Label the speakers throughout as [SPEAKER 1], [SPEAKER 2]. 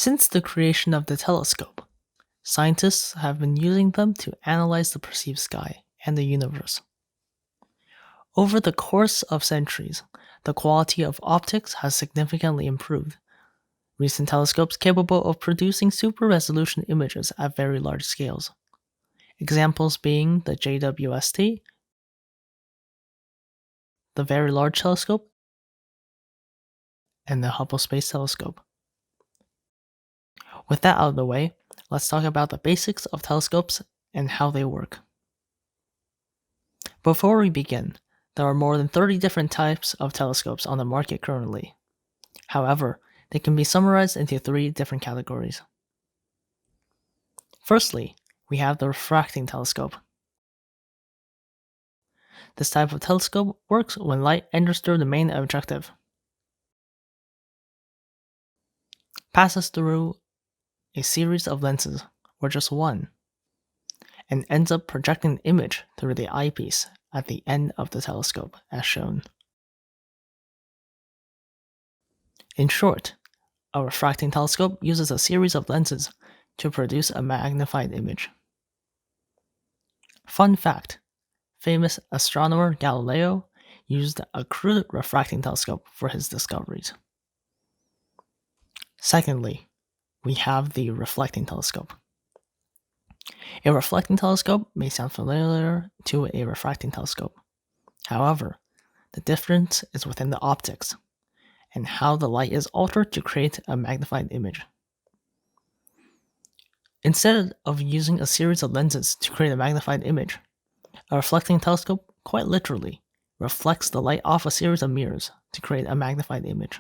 [SPEAKER 1] Since the creation of the telescope, scientists have been using them to analyze the perceived sky and the universe. Over the course of centuries, the quality of optics has significantly improved. Recent telescopes capable of producing super-resolution images at very large scales. Examples being the JWST, the Very Large Telescope, and the Hubble Space Telescope. With that out of the way, let's talk about the basics of telescopes and how they work. Before we begin, there are more than 30 different types of telescopes on the market currently. However, they can be summarized into 3 different categories. Firstly, we have the refracting telescope. This type of telescope works when light enters through the main objective, passes through a series of lenses, or just one, and ends up projecting the image through the eyepiece at the end of the telescope, as shown. In short, a refracting telescope uses a series of lenses to produce a magnified image. Fun fact: famous astronomer Galileo used a crude refracting telescope for his discoveries. Secondly, we have the reflecting telescope. A reflecting telescope may sound familiar to a refracting telescope. However, the difference is within the optics and how the light is altered to create a magnified image. Instead of using a series of lenses to create a magnified image, a reflecting telescope quite literally reflects the light off a series of mirrors to create a magnified image.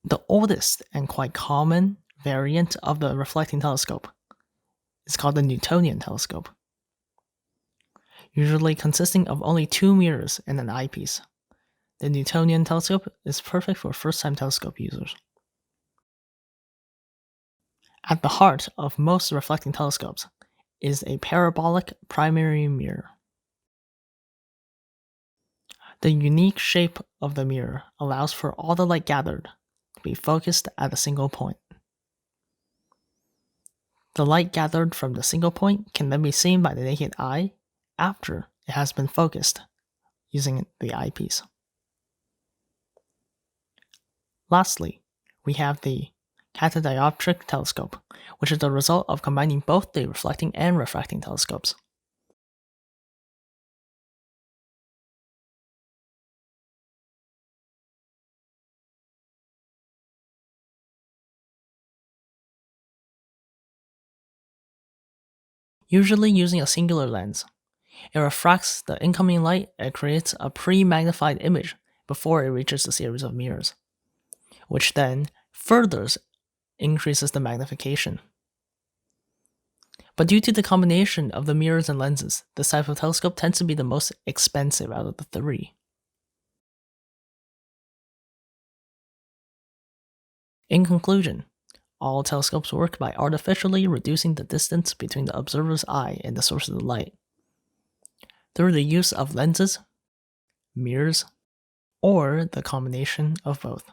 [SPEAKER 1] The oldest and quite common variant of the reflecting telescope is called the Newtonian telescope, usually consisting of only 2 mirrors and an eyepiece. The Newtonian telescope is perfect for first-time telescope users. At the heart of most reflecting telescopes is a parabolic primary mirror. The unique shape of the mirror allows for all the light gathered to be focused at a single point. The light gathered from the single point can then be seen by the naked eye after it has been focused using the eyepiece. Lastly, we have the catadioptric telescope, which is the result of combining both the reflecting and refracting telescopes. Usually using a singular lens, it refracts the incoming light and creates a pre-magnified image before it reaches the series of mirrors, which then further increases the magnification. But due to the combination of the mirrors and lenses, this type of telescope tends to be the most expensive out of the 3. In conclusion, all telescopes work by artificially reducing the distance between the observer's eye and the source of the light, through the use of lenses, mirrors, or the combination of both.